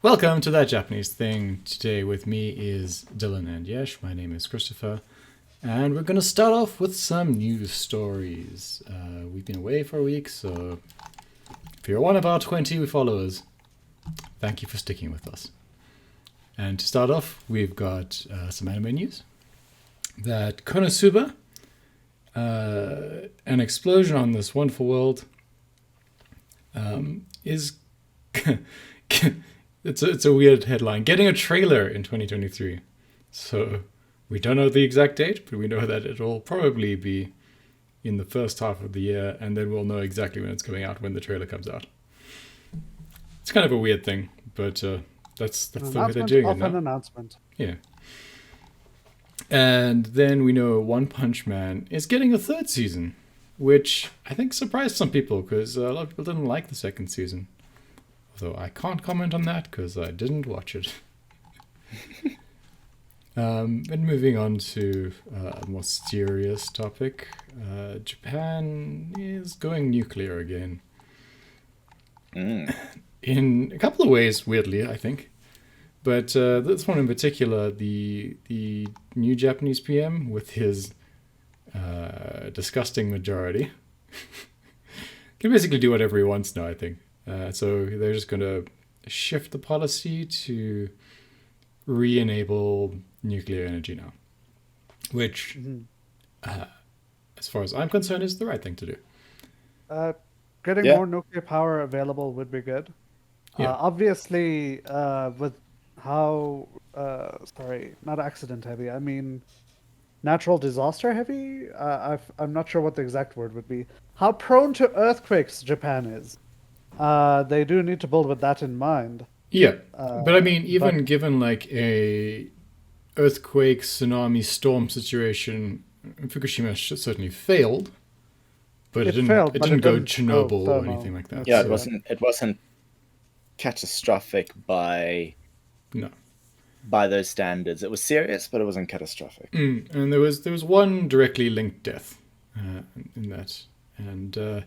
Welcome to That Japanese Thing. Today with me is Dylan and Yesh. My name is Christopher. And we're going to start off with some news stories. We've been away for a week, so if you're one of our 20 followers, thank you for sticking with us. And to start off, we've got some anime news. That Konosuba, an explosion on this wonderful world, is... It's a weird headline. Getting a trailer in 2023. So we don't know the exact date, but we know that it'll probably be in the first half of the year, and then we'll know exactly when it's coming out, when the trailer comes out. It's kind of a weird thing, but that's the way they're doing it now. An announcement. Yeah. And then we know One Punch Man is getting a third season, which I think surprised some people, because a lot of people didn't like the second season. Although I can't comment on that because I didn't watch it. And moving on to a more serious topic. Japan is going nuclear again. In a couple of ways, weirdly, I think. But this one in particular, the new Japanese PM with his disgusting majority can basically do whatever he wants now, I think. So they're just going to shift the policy to re-enable nuclear energy now, which, as far as I'm concerned, is the right thing to do. Getting more nuclear power available would be good. Yeah. Obviously, with how, not accident heavy, I mean natural disaster heavy? I'm not sure what the exact word would be. How prone to earthquakes Japan is. They do need to build with that in mind. Yeah, but I mean, even given like a earthquake, tsunami, storm situation, Fukushima certainly failed, but it didn't go Chernobyl or anything like that. Yeah, it wasn't catastrophic by those standards. It was serious, but it wasn't catastrophic. And there was one directly linked death in that, and.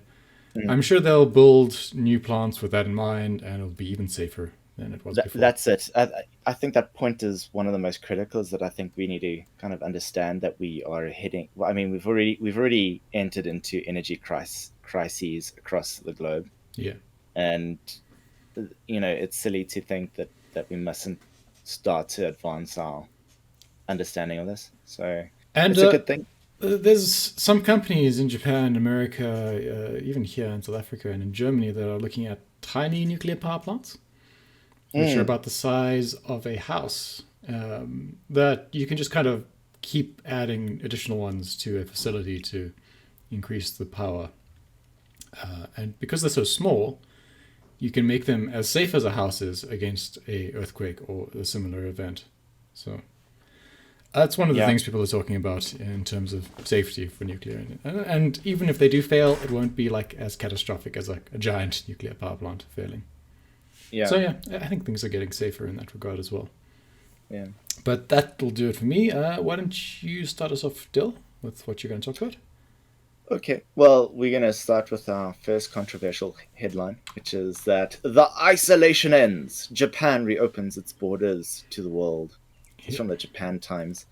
I'm sure they'll build new plants with that in mind, and it'll be even safer than it was before. That's it. I think that point is one of the most critical. Is that I think we need to kind of understand that we are hitting. Well, I mean, we've already entered into energy crises across the globe. Yeah, and it's silly to think that we mustn't start to advance our understanding of this. So it's a good thing. There's some companies in Japan, America, even here in South Africa and in Germany that are looking at tiny nuclear power plants, which are about the size of a house, that you can just kind of keep adding additional ones to a facility to increase the power. And because they're so small, you can make them as safe as a house is against a earthquake or a similar event. So... that's one of the things people are talking about in terms of safety for nuclear. And even if they do fail, it won't be like as catastrophic as like a giant nuclear power plant failing. Yeah. So yeah, I think things are getting safer in that regard as well. Yeah. But that'll do it for me. Why don't you start us off, Dill, with what you're going to talk about? Okay. Well, we're going to start with our first controversial headline, which is that the isolation ends. Japan reopens its borders to the world. It's from the Japan Times.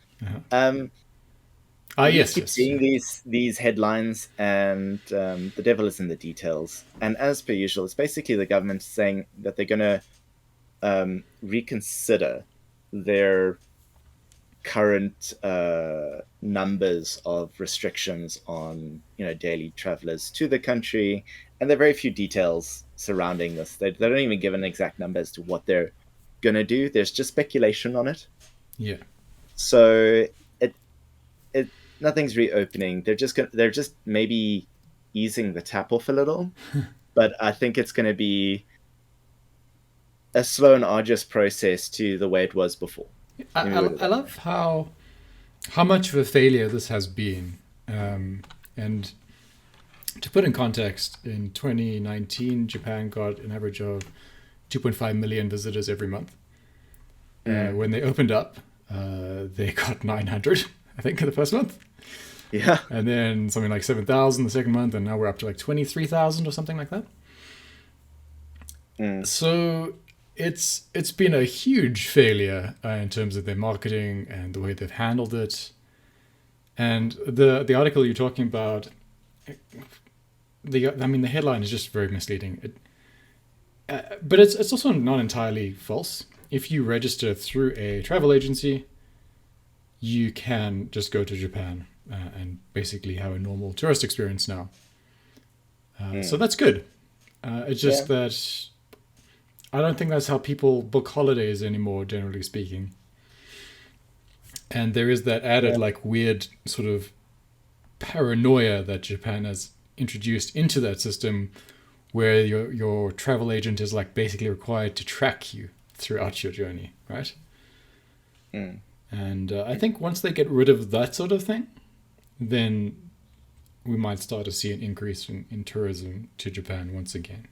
Yes. Seeing these headlines, and the devil is in the details. And as per usual, it's basically the government saying that they're going to reconsider their current numbers of restrictions on daily travelers to the country, and there are very few details surrounding this. They don't even give an exact number as to what they're going to do. There's just speculation on it. Yeah. So it nothing's reopening. They're just maybe easing the tap off a little, but I think it's going to be a slow and arduous process to the way it was before. I love how much of a failure this has been, and to put in context, in 2019, Japan got an average of 2.5 million visitors every month. When they opened up, they got 900, I think, in the first month. Yeah. And then something like 7,000 the second month, and now we're up to like 23,000 or something like that. So it's been a huge failure in terms of their marketing and the way they've handled it. And the article you're talking about, the headline is just very misleading. But it's also not entirely false. If you register through a travel agency, you can just go to Japan and basically have a normal tourist experience now. So that's good. It's just that I don't think that's how people book holidays anymore, generally speaking. And there is that added like weird sort of paranoia that Japan has introduced into that system, where your travel agent is like basically required to track you throughout your journey, right? And I think once they get rid of that sort of thing, then we might start to see an increase in tourism to Japan once again.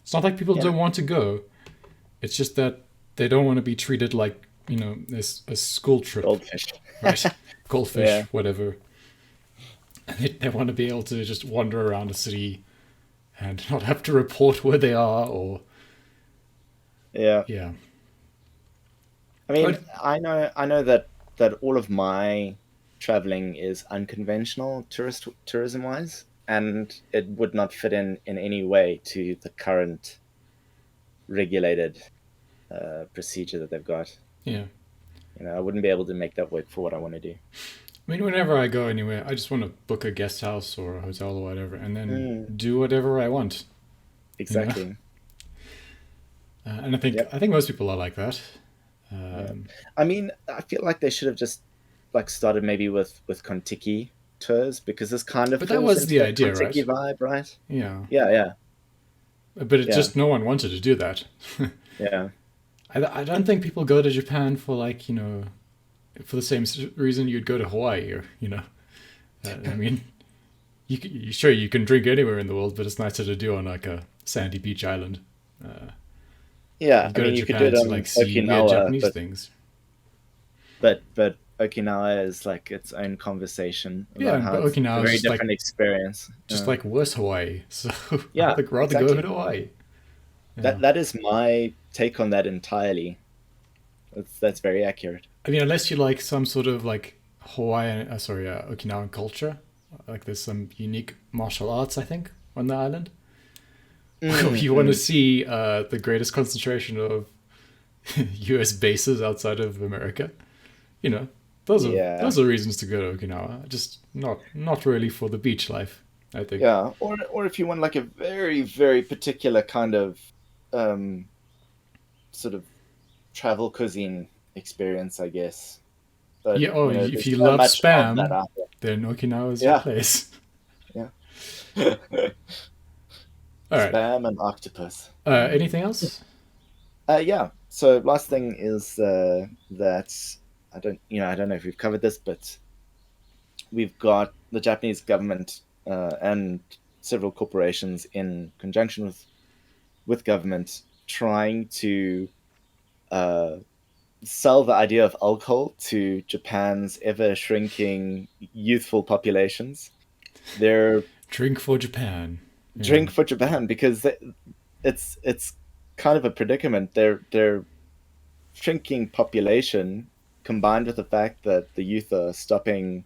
It's not like people don't want to go. It's just that they don't want to be treated like, a school trip. Goldfish. Right? Goldfish, whatever. And they want to be able to just wander around the city and not have to report where they are or... Yeah. Yeah. I mean, I know that all of my traveling is unconventional tourism wise, and it would not fit in any way to the current regulated procedure that they've got. Yeah. I wouldn't be able to make that work for what I want to do. I mean, whenever I go anywhere, I just want to book a guest house or a hotel or whatever, and then do whatever I want. Exactly. And I think most people are like that. I mean, I feel like they should have just like started maybe with Kontiki tours, because this kind of But that was the idea, right? Kontiki vibe, right? Yeah. Yeah. But just no one wanted to do that. Yeah. I don't think people go to Japan for like, for the same reason you'd go to Hawaii or, I mean, you can drink anywhere in the world, but it's nicer to do on like a sandy beach island. Yeah, I mean, you could do it on like see weird Japanese things. But Okinawa is like its own conversation. Yeah, but Okinawa is a very just different like, experience. Just like worse Hawaii. So yeah, I'd rather go to Hawaii. Yeah. That is my take on that entirely. That's very accurate. I mean, unless you like some sort of like Okinawan culture, like there's some unique martial arts, I think, on the island. You want to see the greatest concentration of U.S. bases outside of America. Those are reasons to go to Okinawa. Just not really for the beach life, I think. Yeah, or if you want like a very, very particular kind of sort of travel cuisine experience, I guess. But, if you love Spam, then Okinawa is your place. Yeah. All right. Spam and octopus. Anything else? Yeah. So last thing is that I don't know if we've covered this, but we've got the Japanese government and several corporations in conjunction with government trying to sell the idea of alcohol to Japan's ever shrinking youthful populations. They're drink for Japan. Drink for Japan, because it's kind of a predicament. Their shrinking population, combined with the fact that the youth are stopping,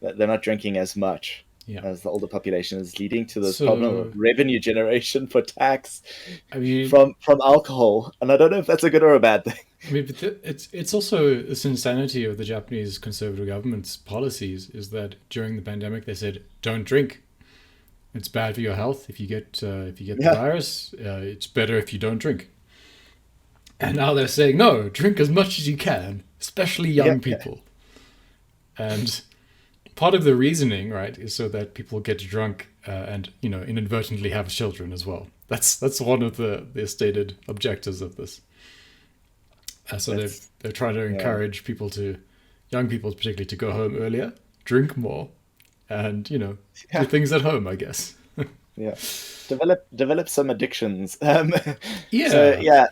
that they're not drinking as much as the older population, is leading to this problem of revenue generation for tax from alcohol. And I don't know if that's a good or a bad thing. I mean, but it's also this insanity of the Japanese conservative government's policies is that during the pandemic they said don't drink. It's bad for your health if you get the virus. It's better if you don't drink. And now they're saying no, drink as much as you can, especially young people. And part of the reasoning, right, is so that people get drunk and inadvertently have children as well. That's one of the stated objectives of this. So they're trying to encourage young people particularly, to go home earlier, drink more, and do things at home, I guess. Develop some addictions. Yeah. So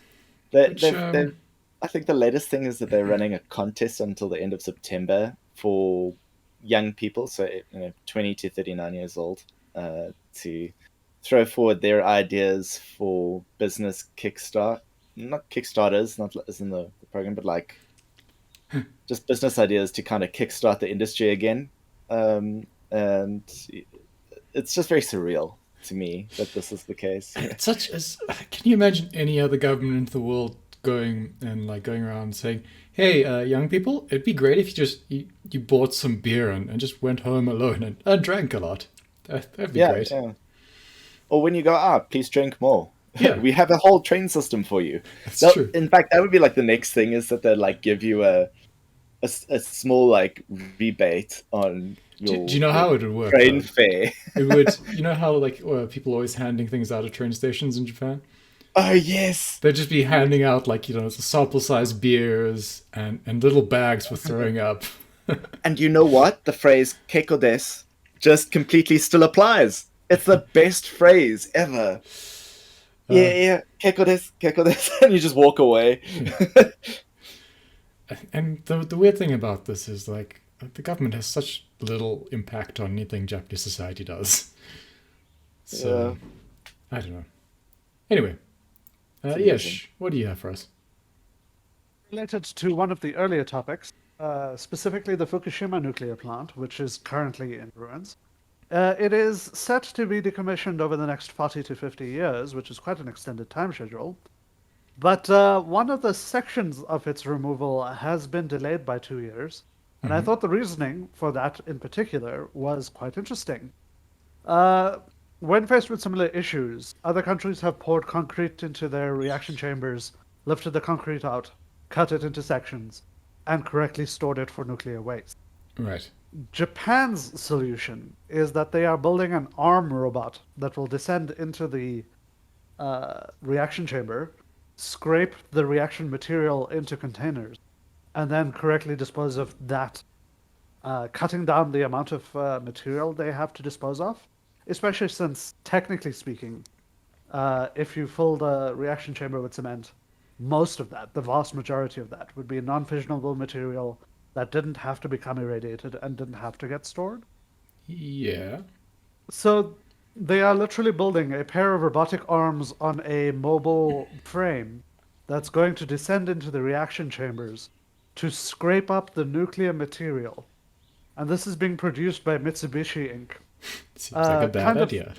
I think the latest thing is that they're running a contest until the end of September for young people, so 20 to 39 years old, to throw forward their ideas for business kickstart not Kickstarters, not as in the program, but like just business ideas to kind of kickstart the industry again. And it's just very surreal to me that this is the case. It's such as. Can you imagine any other government in the world going around saying, "Hey, young people, it'd be great if you bought some beer and just went home alone and drank a lot. That'd be Yeah, great." yeah. Or when you go out, please drink more. Yeah. We have a whole train system for you. That's true. In fact, that would be like the next thing is that they like give you a small like rebate on your Do you know how it would work? train Though? fare. It would. You know how like people always handing things out at train stations in Japan? Oh yes. They'd just be handing out like sample size beers and little bags for throwing up. And you know what? The phrase "keiko desu" just completely still applies. It's the best phrase ever. Yeah, keiko desu, and you just walk away. And the weird thing about this is like the government has such little impact on anything Japanese society does. So I don't know. Anyway, Yesh, what do you have for us? Related to one of the earlier topics, specifically the Fukushima nuclear plant, which is currently in ruins. It is set to be decommissioned over the next 40 to 50 years, which is quite an extended time schedule. But one of the sections of its removal has been delayed by 2 years. And I thought the reasoning for that in particular was quite interesting. When faced with similar issues, other countries have poured concrete into their reaction chambers, lifted the concrete out, cut it into sections, and correctly stored it for nuclear waste. Right. Japan's solution is that they are building an arm robot that will descend into the reaction chamber, scrape the reaction material into containers, and then correctly dispose of that, cutting down the amount of material they have to dispose of, especially since, technically speaking, if you fill the reaction chamber with cement, most of that, the vast majority of that, would be non-fissionable material that didn't have to become irradiated and didn't have to get stored. Yeah. So they are literally building a pair of robotic arms on a mobile frame that's going to descend into the reaction chambers to scrape up the nuclear material. And this is being produced by Mitsubishi Inc. Seems like a bad idea.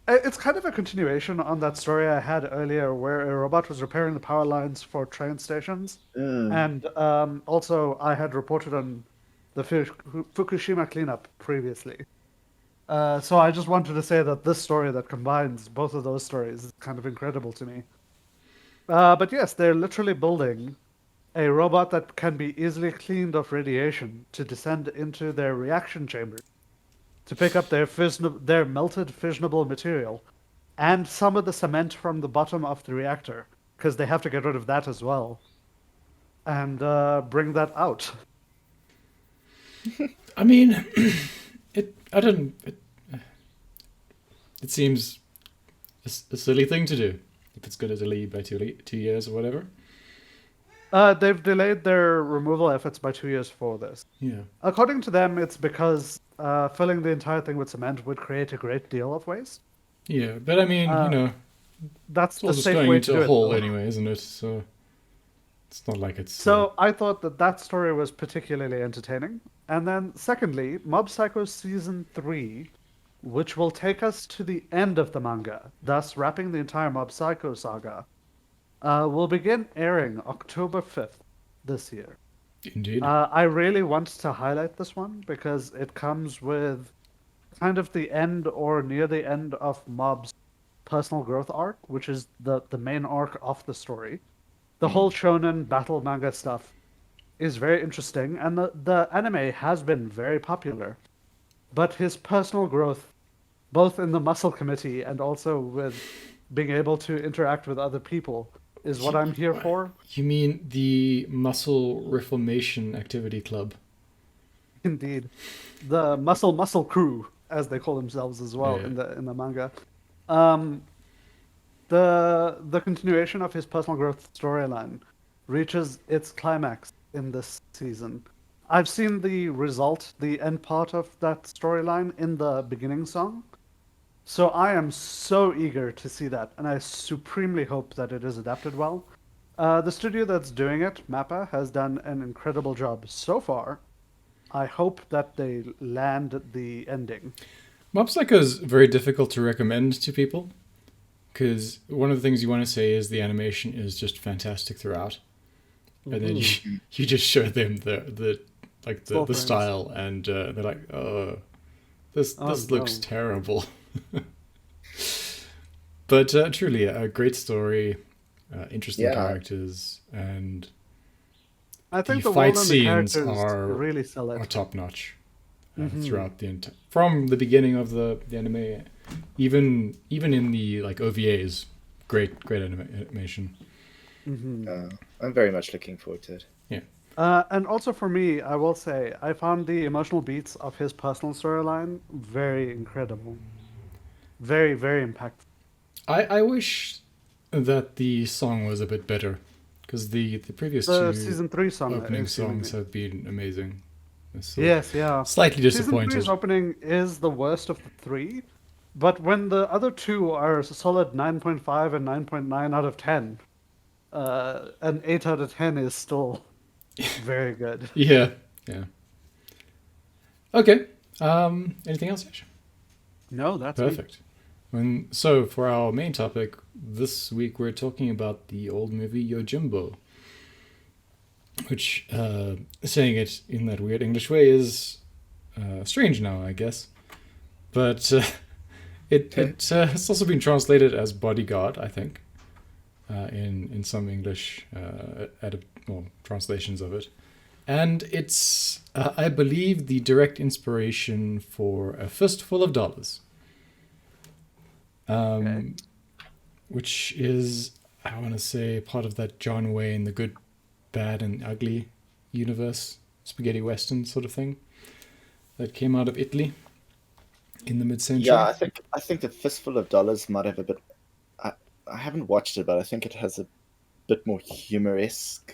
It's kind of a continuation on that story I had earlier where a robot was repairing the power lines for train stations. And also I had reported on the Fukushima cleanup previously. So I just wanted to say that this story that combines both of those stories is kind of incredible to me. But yes, they're literally building a robot that can be easily cleaned of radiation to descend into their reaction chambers to pick up their melted fissionable material and some of the cement from the bottom of the reactor, because they have to get rid of that as well, and bring that out. I mean, it seems a silly thing to do if it's going to delay by 2 years or whatever. They've delayed their removal efforts by 2 years for this. Yeah. According to them, it's because filling the entire thing with cement would create a great deal of waste. Yeah, but I mean, That's it's all the just safe going way into to do a it. hole though. anyway, isn't it? So it's not like it's. So I thought that story was particularly entertaining. And then, secondly, Mob Psycho Season 3, which will take us to the end of the manga, thus wrapping the entire Mob Psycho saga, will begin airing October 5th this year. Indeed. I really want to highlight this one because it comes with kind of the end or near the end of Mob's personal growth arc, which is the main arc of the story. The whole shonen battle manga stuff is very interesting, and the anime has been very popular. But his personal growth, both in the muscle committee and also with being able to interact with other people, is what I'm here for. You mean the Muscle Reformation Activity Club? Indeed, the muscle crew, as they call themselves as well Yeah. in the manga. The continuation of his personal growth storyline reaches its climax in this season. I've seen the result, the end part of that storyline in the beginning song, So I am so eager to see that, and I supremely hope that it is adapted well. The studio that's doing it, Mappa, has done an incredible job so far. I hope that they land the ending. Mob Psycho is very difficult to recommend to people because one of the things you want to say is the animation is just fantastic throughout, and then you just show them the like Full the frames. style, and they're like, oh, this looks no. terrible. But truly, a great story, interesting Yeah. characters, and I the think the fight world and the scenes characters are really sell it. top notch throughout the entire from the beginning of the anime, even in the like OVAs. Great animation. I'm very much looking forward to it. Yeah. And also for me, I will say, I found the emotional beats of his personal storyline very incredible. Very, very impactful. I wish that the song was a bit better because the previous The two season 3 song opening is giving songs me. have been amazing. So Yes, yeah. slightly Season disappointed. 3's opening is the worst of the three, but when the other two are a solid 9.5 and 9.9 out of 10, an 8 out of 10 is still very good. Yeah, yeah. Okay. Anything else, Ash? No, that's me. Perfect. So for our main topic this week, we're talking about the old movie Yojimbo, which saying it in that weird English way is strange now, I guess. But it's also been translated as Bodyguard, I think, in some English translations of it. And it's, I believe, the direct inspiration for A Fistful of Dollars. Okay. Which is, I want to say, part of that John Wayne, the good, bad, and ugly universe, spaghetti western sort of thing, that came out of Italy in the mid-century. Yeah, I think the Fistful of Dollars might have a bit. I haven't watched it, but I think it has a bit more humoresque,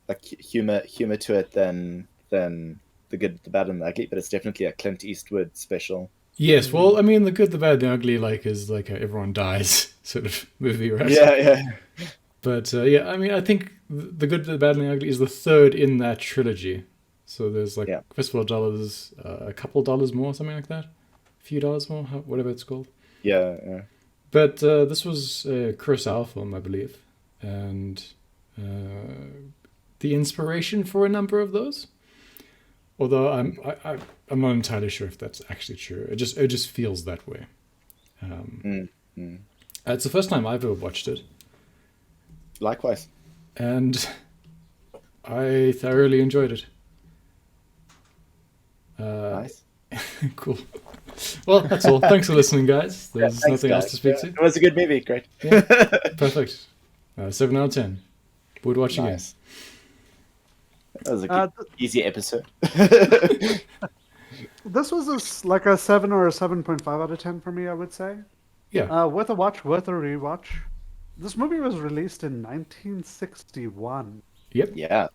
like humor to it than the good, the bad, and the ugly. But it's definitely a Clint Eastwood special. Yes, well, I mean, the good, the bad, the ugly, is like a everyone dies sort of movie, right? Yeah, yeah. But yeah, I mean, I think the good, the bad, and the ugly is the third in that trilogy. So there's like Fistful of Dollars, a couple dollars more, something like that, a few dollars more, whatever it's called. Yeah, yeah. But this was a Kurosawa film, I believe, and the inspiration for a number of those. Although I'm not entirely sure if that's actually true. It just feels that way. It's the first time I've ever watched it, Likewise. and I thoroughly enjoyed it. Nice. Cool. Well, that's all. Thanks for listening, guys. There's Thanks, nothing else guys. to speak Yeah, to. it was a good movie. Great. Yeah. Perfect. 7 out of 10. Would watch again. Nice. That was a good, easy episode. This was like a 7 or a 7.5 out of 10 for me, I would say. Yeah. Worth a watch, worth a rewatch. This movie was released in 1961. Yep. Yeah.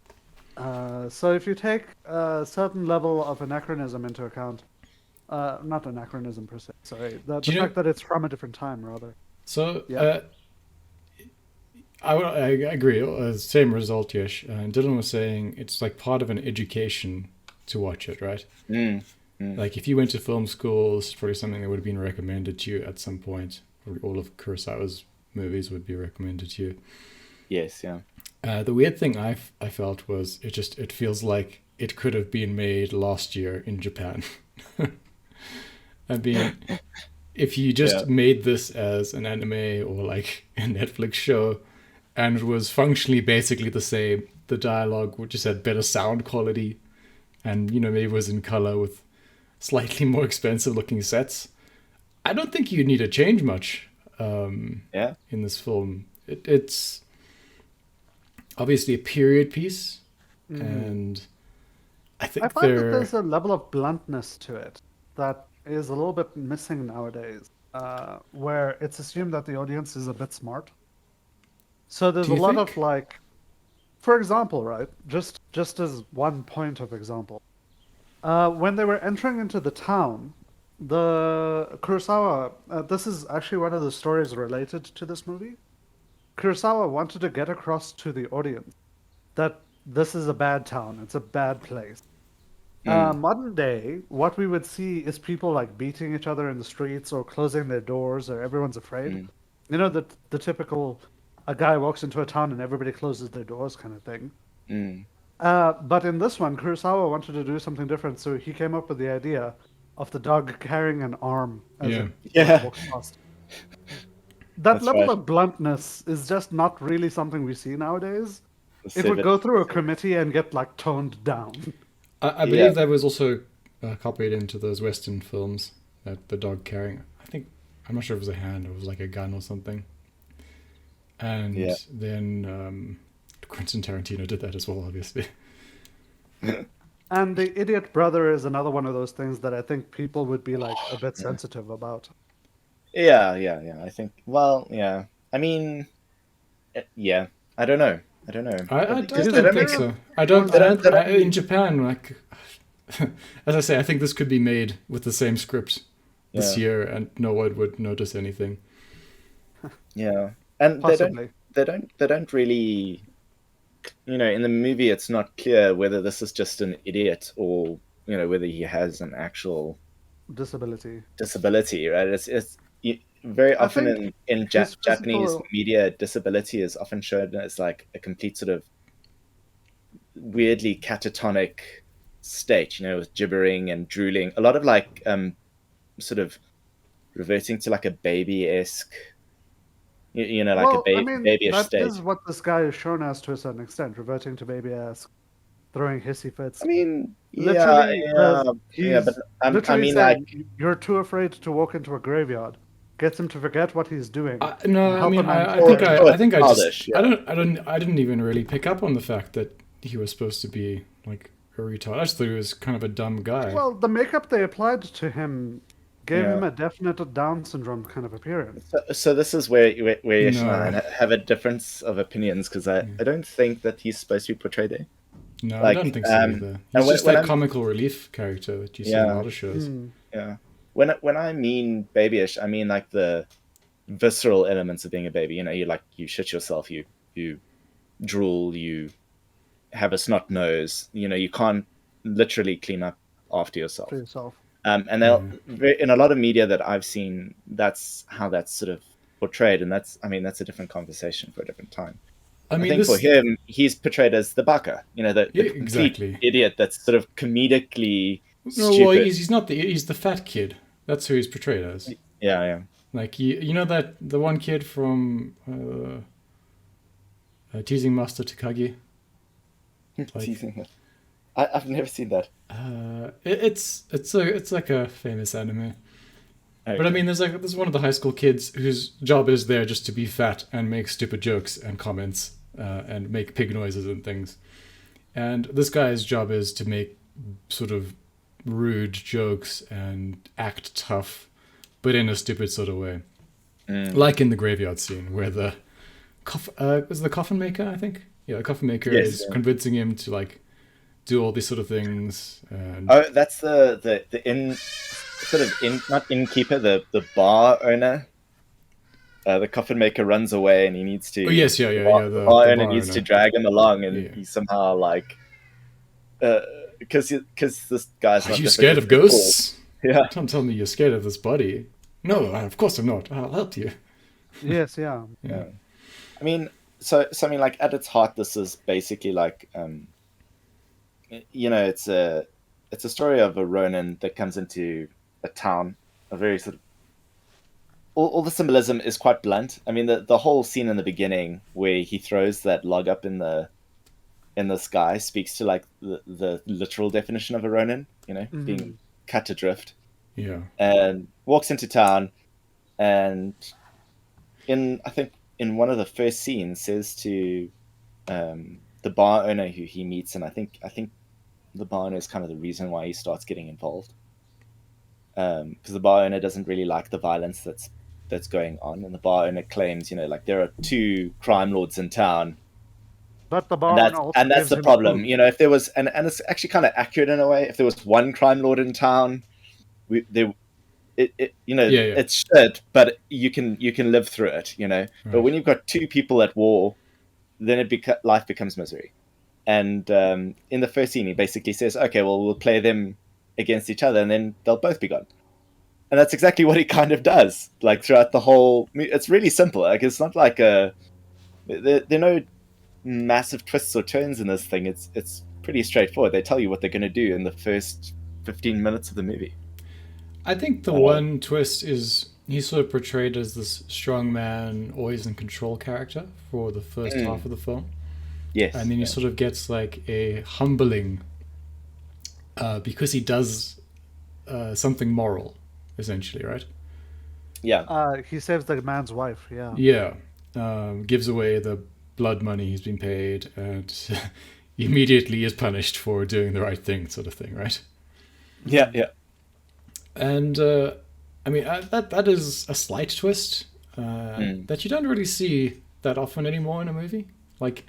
So if you take a certain level of anachronism into account, not anachronism per se, sorry, the fact that it's from a different time, rather. So, Yeah. I agree. Same result, Yash. Dylan was saying it's like part of an education to watch it, right? Like if you went to film school, this is probably something that would have been recommended to you at some point. Probably all of Kurosawa's movies would be recommended to you. Yes, yeah. The weird thing I felt was it feels like it could have been made last year in Japan. I mean, if you just made this as an anime or like a Netflix show, and it was functionally basically the same, the dialogue just had better sound quality, and maybe it was in color with slightly more expensive looking sets, I don't think you need to change much in this film. It's obviously a period piece, and I think I find that there's a level of bluntness to it that is a little bit missing nowadays, where it's assumed that the audience is a bit smart. So there's a lot of like, for example, right? Just as one point of example, when they were entering into the town, The Kurosawa, this is actually one of the stories related to this movie. Kurosawa wanted to get across to the audience that this is a bad town, it's a bad place. Mm, Modern day, what we would see is people like beating each other in the streets or closing their doors or everyone's afraid. mm, You know, the typical a guy walks into a town and everybody closes their doors kind of thing. mm. But in this one, Kurosawa wanted to do something different, so he came up with the idea of the dog carrying an arm as Yeah. it Yeah, walks past. That that's level right. of bluntness is just not really something we see nowadays. The It would civet. go through a committee and get like toned down. I Yeah. believe that was also copied into those Western films. That the dog carrying. I think I'm not sure if it was a hand or it was like a gun or something. And Yeah. then Quentin Tarantino did that as well, obviously. And the idiot brother is another one of those things that I think people would be like a bit Yeah. sensitive about. Yeah. I think. Well, yeah. I mean, yeah. I don't know. I don't know. I Because He's they a don't don't think make it. very so. I well, don't. They I don't. don't. They don't In really, Japan, like, as I say, I think this could be made with the same script this yeah. year, and no one would notice anything. Yeah. And they don't. possibly. They don't. They don't really. In the movie, it's not clear whether this is just an idiot or whether he has an actual Disability. disability. Right? Very I often think in his Japanese physical. media, disability is often shown as like a complete sort of weirdly catatonic state, with gibbering and drooling. A lot of like sort of reverting to like a baby-esque, like a Well, I mean, babyish that is state. what this guy is shown as to a certain extent, reverting to baby-esque, throwing hissy I fits. mean, yeah, Literally, yeah, yeah, but he's I literally mean, like, saying, "You're too afraid to walk into a graveyard." Gets him to forget what he's doing No, and I help mean, a man I oh, think carry I, him. oh, I it's think I just, childish, yeah. I didn't even really pick up on the fact that he was supposed to be like a retard. I just thought he was kind of a dumb guy. Well, the makeup they applied to him gave Yeah. him a definite Down syndrome kind of appearance. So this is where Yash and No, I have a difference of opinions because I don't think that he's supposed to be portrayed there. no, I don't Like, think so either. and He's just when that I'm comical relief character that you see in a yeah, lot of shows. Hmm. yeah, when I mean babyish, I mean like the visceral elements of being a baby. You shit yourself, you drool, you have a snot nose. You can't literally clean up after For yourself. yourself. And Yeah. in a lot of media that I've seen, that's how that's sort of portrayed, and that's a different conversation for a different time. I I mean, think for this, him, he's portrayed as the baka, yeah, the complete exactly. idiot that's sort of comedically No, well, stupid. he's not he's the fat kid. That's who he's portrayed as. Yeah, Like you know that the one kid from Teasing Master Takagi. yeah. Like, Teasing that. I've never seen that. it's like a famous anime. Okay. But I mean, there's one of the high school kids whose job is there just to be fat and make stupid jokes and comments and make pig noises and things. And this guy's job is to make sort of rude jokes and act tough, but in a stupid sort of way. Like in the graveyard scene where the was the coffin maker, I think? Yeah, the coffin maker Yes, is yeah. convincing him to like do all these sort of things. And Oh, that's the in sort of in not innkeeper, the bar owner. The coffin maker runs away, and he needs to. oh yes, yeah, The yeah, bar, yeah. the The bar the owner bar needs to owner. drag him along, and Yeah. he somehow like, because this guy's Are not you scared difficult of to fool. ghosts? Yeah, Don't tell me you're scared of this body. No, of course I'm not. I'll help you. Yes, yeah. Yeah. yeah. I mean, so I mean, like at its heart, this is basically like, it's a story of a Ronin that comes into a town, a very sort of all the symbolism is quite blunt. I mean, the whole scene in the beginning where he throws that log up in the sky speaks to like the literal definition of a Ronin, Mhm. being cut adrift, Yeah. and walks into town, and I think in one of the first scenes says to the bar owner who he meets, and I think the bar owner is kind of the reason why he starts getting involved, because the bar owner doesn't really like the violence that's going on, and the bar owner claims, like there are two crime lords in town, But the and bar owner that's also and that's gives the him problem. food. If there was, and it's actually kind of accurate in a way. If there was one crime lord in town, we there Yeah, yeah. it's shit, but you can live through it, But Right. when you've got two people at war, then life becomes misery. And in the first scene, he basically says, "Okay, well, we'll play them against each other, and then they'll both be gone." And that's exactly what he kind of does. Like throughout the whole, it's really simple. Like it's not like there are no massive twists or turns in this thing. It's pretty straightforward. They tell you what they're going to do in the first 15 minutes of the movie. I think the Uh, one twist is he's sort of portrayed as this strong man, always in control character for the first half of the film. And yes. then he Yeah. sort of gets like a humbling because he does something moral, essentially, right? Yeah. He saves the man's wife. Yeah. Yeah. Gives away the blood money he's been paid and immediately is punished for doing the right thing, sort of thing, right? Yeah. Yeah. And I mean, that is a slight twist that you don't really see that often anymore in a movie. Like,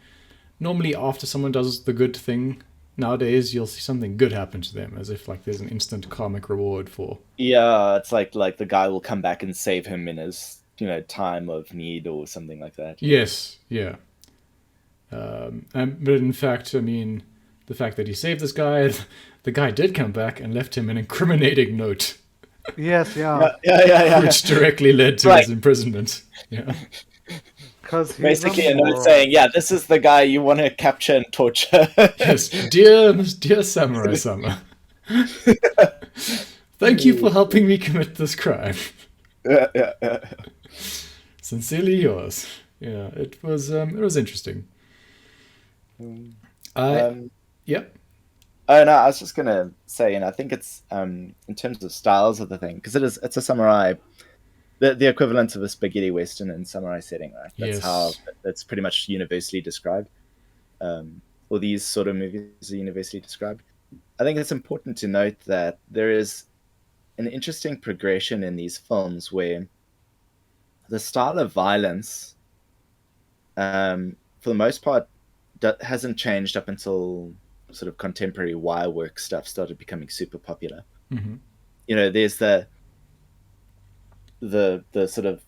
normally after someone does the good thing, nowadays you'll see something good happen to them, as if like there's an instant karmic reward for. Yeah. It's like the guy will come back and save him in his time of need or something like that. Yes, yeah. But in fact, I mean, the fact that he saved this guy, the guy did come back and left him an incriminating note, Yes. Yeah. Yeah. which directly led to Right. his imprisonment. Yeah. Because he's Basically, a note immoral. saying, "Yeah, this is the guy you want to capture and torture." Yes, dear Samurai Sama, thank you for helping me commit this crime. Yeah. Sincerely yours. Yeah, it was interesting. I Yep. Oh no, I was just gonna say, and I think it's in terms of styles of the thing, because it's a samurai, the equivalent of a spaghetti western in samurai setting, right? That's Yes. how that's pretty much universally described. Or these sort of movies are universally described. I think it's important to note that there is an interesting progression in these films where the style of violence, for the most part, hasn't changed up until sort of contemporary wire work stuff started becoming super popular. Mm-hmm. There's the sort of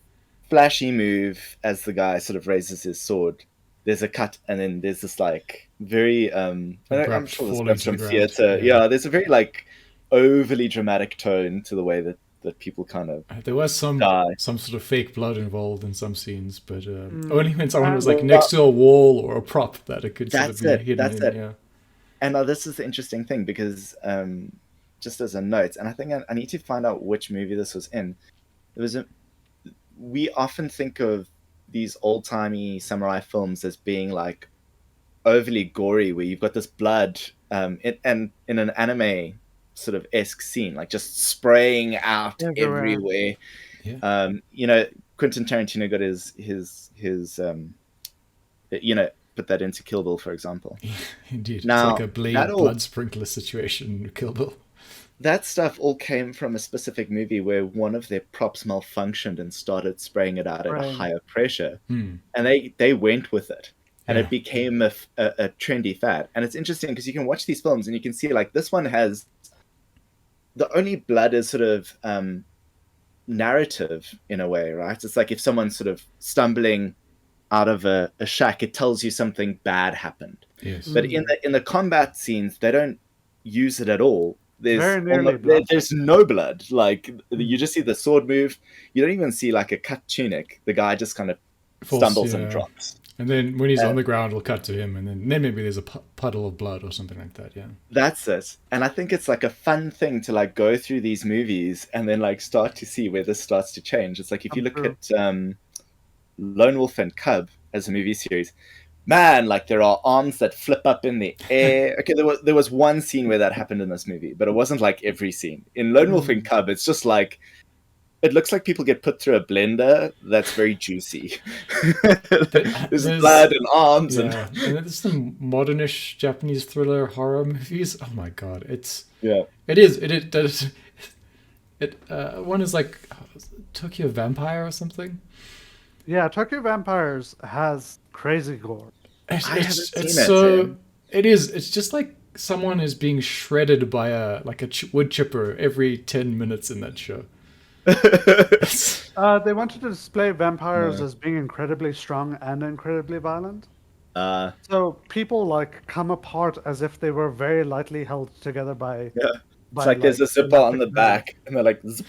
flashy move as the guy sort of raises his sword. There's a cut, and then there's this like very I'm Abrupt sure this falling comes to the from ground. theater. Yeah. Yeah, there's a very like overly dramatic tone to the way that people kind of There was some die. sort of fake blood involved in some scenes, but Mm. only when someone was like And- next to a wall or a prop that it could sort of That's be it. hidden That's in. it. Yeah. And this is the interesting thing because just as a note, and I think I need to find out which movie this was in. We often think of these old timey samurai films as being like overly gory, where you've got this blood, and in an anime sort of esque scene, like just spraying out Everywhere. everywhere. Yeah. Quentin Tarantino got his put that into Kill Bill, for example. Indeed. Now, It's like a Blade that all- blood sprinkler situation in Kill Bill. That stuff all came from a specific movie where one of their props malfunctioned and started spraying it out at a Right. higher pressure, Hmm. and they went with it, and Yeah. it became a trendy fad. And it's interesting because you can watch these films and you can see like this one has the only blood is sort of narrative in a way, right? It's like if someone's sort of stumbling out of a shack, it tells you something bad happened. Yes. But in the combat scenes, they don't use it at all. Very nearly blood. There's no blood. Like you just see the sword move. You don't even see like a cut tunic. The guy just kind of stumbles and drops. And then when he's on the ground, we'll cut to him, and then maybe there's a puddle of blood or something like that. Yeah. That's it. And I think it's like a fun thing to like go through these movies and then like start to see where this starts to change. It's like if you look at Lone Wolf and Cub as a movie series, man, like there are arms that flip up in the air. Okay, there was one scene where that happened in this movie, but it wasn't like every scene. In Lone Wolf and Cub, it's just like it looks like people get put through a blender that's very juicy. There's blood and arms and it's the modernish Japanese thriller horror movies. Oh my god, it does. One is like Tokyo Vampire or something. Yeah, Tokyo Vampires has crazy gore. It's just like someone is being shredded by a wood chipper every 10 minutes in that show. They wanted to display vampires Yeah. as being incredibly strong and incredibly violent. Uh, So people like come apart as if they were very lightly held together by yeah. It's by like there's like a zipper on elastic the bands. back, and they're like, zip.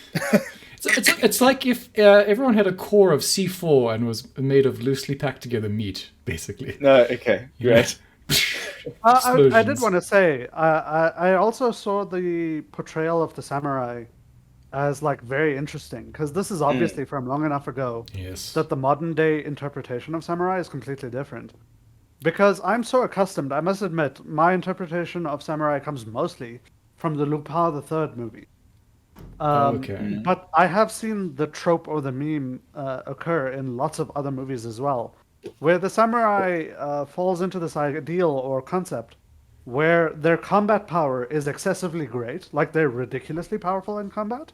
It's like if everyone had a core of C4 and was made of loosely packed together meat, basically. No, okay, great. I did Explosions. want to say, I also saw the portrayal of the samurai as like very interesting because this is obviously from long enough ago Yes. that the modern day interpretation of samurai is completely different. Because I'm so accustomed, I must admit, my interpretation of samurai comes mostly from the Lupin the Third movie. Okay. But I have seen the trope or the meme occur in lots of other movies as well, where the samurai falls into this ideal or concept where their combat power is excessively great, like they're ridiculously powerful in combat,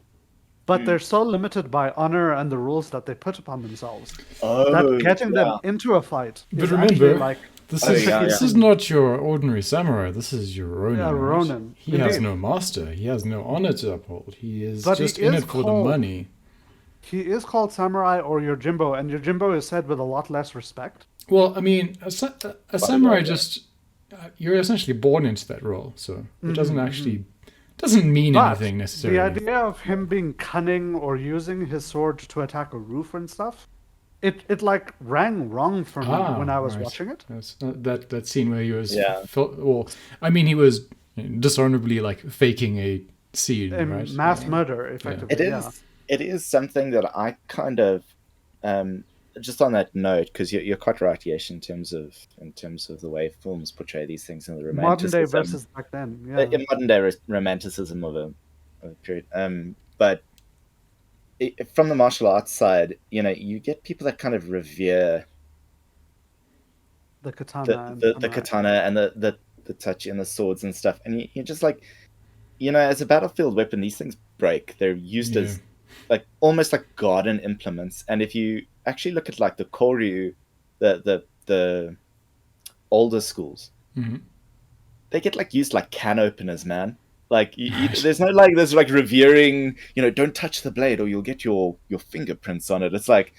but they're so limited by honor and the rules that they put upon themselves that Oh, getting them yeah. into a fight But is actually remember, like this Oh, a is yeah, tricky this yeah. is thing. not your ordinary samurai. This is your Yeah, Ronin, right? Ronin, He has indeed. no master. He has no honor to uphold. He is But just in it for the money. he is called samurai or Yojimbo, and Yojimbo is said with a lot less respect. Well, I mean, a Quite a lot, samurai yeah. just you're essentially born into that role, so it doesn't actually Mm-hmm. doesn't mean But anything the necessarily. idea of him being cunning or using his sword to attack a roof and stuff, it like rang wrong for me when I was Right. watching it. That's, that scene where he was Yeah. well, I mean, he was dishonorably like faking a scene, A right? mass Yeah. murder, It effectively, yeah. is. It is something that I kind of, just on that note, because you're quite right, Yesh, in terms of the way films portray these things and the Modern day romanticism, versus back then, yeah. in modern day romanticism of a period. But from the martial arts side, you get people that kind of revere The the katana and the, the samurai. katana and the touchy and the swords and stuff, and you're just like, as a battlefield weapon, these things break. They're used Yeah. as like almost like garden implements. And if you actually look at like the Koryu, the older schools, Mhm. they get like used like can openers, man. Like there's like revering, don't touch the blade or you'll get your fingerprints on it. It's like,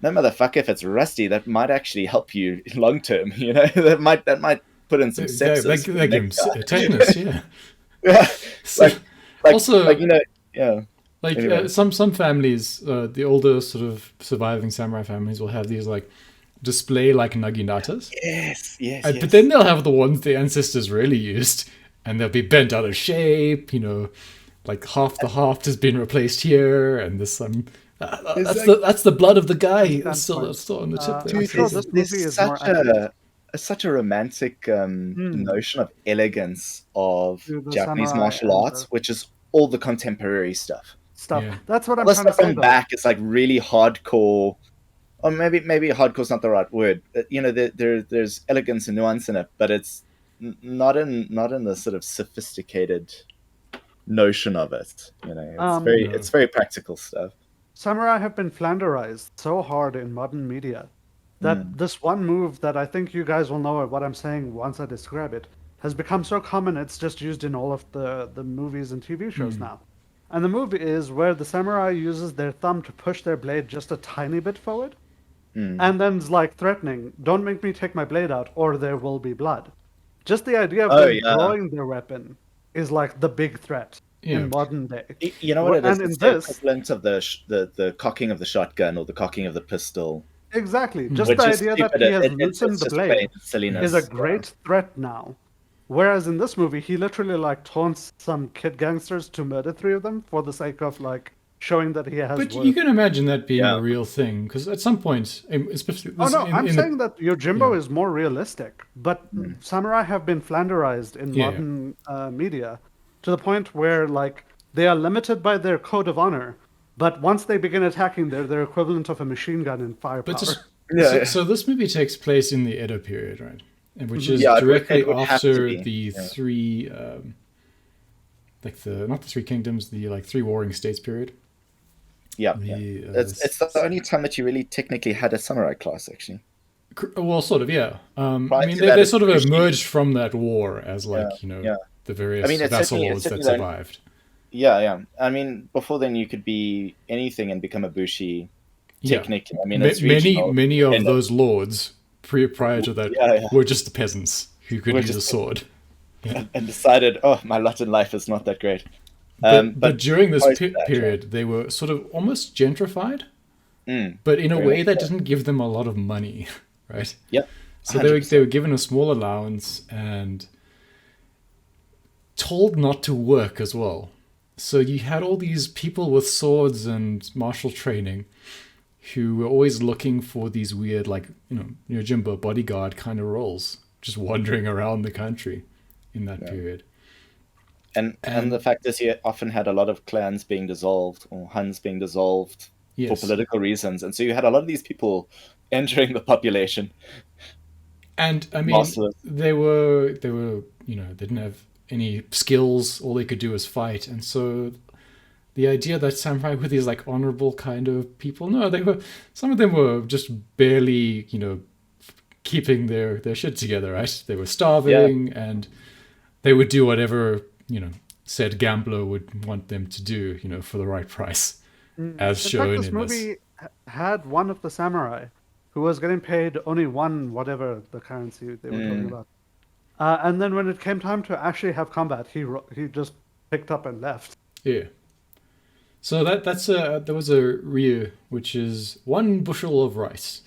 no, motherfucker, if it's rusty, that might actually help you long term. that might put in some sepsis. They give him tetanus, yeah. Yeah, So, like also, like yeah. like Anyway. some families, the older sort of surviving samurai families will have these like display like naginatas. Yes, yes, But yes. then they'll have the ones the ancestors really used, and they'll be bent out of shape. Like half the haft has been replaced here, and there's some. That's the blood of the guy. That's still on the tip there. I'm Dude, sure there's, this movie there's is more such accurate such a romantic notion of elegance of to the Japanese samurai martial and arts, the which is all the contemporary stuff. stuff. Yeah. That's what All I'm the trying to stuff say, from though. back is like really hardcore, or maybe hardcore's not the right word. There's elegance and nuance in it, but it's not in the sort of sophisticated notion of it. It's No. very practical stuff. Samurai have been flanderized so hard in modern media that this one move that I think you guys will know what I'm saying once I describe it has become so common it's just used in all of the movies and TV shows now. And the move is where the samurai uses their thumb to push their blade just a tiny bit forward and then's like threatening, don't make me take my blade out or there will be blood. Just the idea of Oh them yeah. drawing their weapon is like the big threat Yeah. in modern day. You know what it is? And in It's the this, equivalent of the cocking of the shotgun or the cocking of the pistol, exactly. Just the which is idea that stupid. he has It's loosened the just plain blade silliness. is a great threat now. Whereas in this movie, he literally like taunts some kid gangsters to murder three of them for the sake of like showing that he has But worth. you can imagine that being Yeah. a real thing, because at some point, especially Oh this, no, I'm in saying the, that Yojimbo yeah. is more realistic, but samurai have been flanderized in Yeah, yeah. modern media to the point where like they are limited by their code of honor, but once they begin attacking, they're their equivalent of a machine gun in firepower. But just Yeah. so this movie takes place in the Edo period, right? And which is Yeah, directly it would have to after be. the Yeah. three, like the not the three kingdoms, the like three warring states period. Yeah, The, yeah. It's the only time that you really technically had a samurai class, actually. Well, sort of, yeah. I Prior mean, to that, they it's sort of usually- emerged from that war as Yeah, like yeah. the various it's vassal certainly, lords that the only, survived. Yeah, yeah. I mean, before then you could be anything and become a bushi. Yeah, Technically, I mean, it's many regional. many of And those lords prior to that yeah, yeah. were just the peasants who could We're use a just sword. Yeah. and decided, oh, my lot in life is not that great. But But during this post that, yeah. period, they were sort of almost gentrified, Mm, but in a very much way that so. didn't give them a lot of money, right? Yep, So hundred they were percent. given a small allowance and told not to work as well. So you had all these people with swords and martial training who were always looking for these weird, like, Yojimbo bodyguard kind of roles, just wandering around the country in that Yeah. period. And the And fact is, you often had a lot of clans being dissolved or Huns being dissolved for yes, political reasons, and so you had a lot of these people entering the population. and I mean, Masterless. they were, they didn't have any skills. All they could do was fight, and so the idea that samurai were these like honorable kind of people, no, they were. Some of them were just barely, keeping their shit together. Right? They were Yeah, starving, and they would do whatever said gambler would want them to do, for the right price, as In fact, shown this in this. movie had one of the samurai who was getting paid only one, whatever the currency they were talking mm, about. And then when it came time to actually have combat, he just picked up and left. Yeah. So there was a ryu, which is one bushel of rice.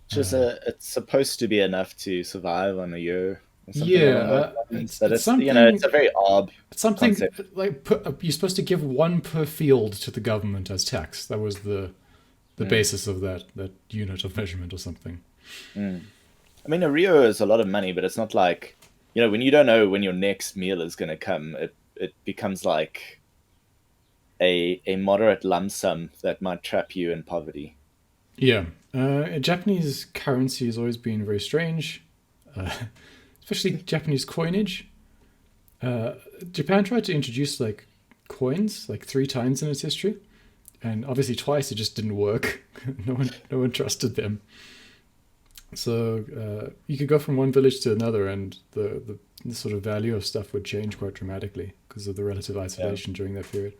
just it's supposed to be enough to survive on a year or something Yeah, along those lines. But it's it's it's something a very odd something concept. like you're supposed to give one per field to the government as tax. That was the Mm, basis of that unit of measurement or something. mm. I mean, a Rio is a lot of money, but it's not like when you don't know when your next meal is going to come. It becomes like a moderate lump sum that might trap you in poverty. Yeah, Japanese currency has always been very strange, uh, especially Japanese coinage. Uh, Japan tried to introduce like coins like three times in its history, and obviously twice it just didn't work. No one trusted them. So you could go from one village to another, and the sort of value of stuff would change quite dramatically because of the relative Yeah. isolation during that period.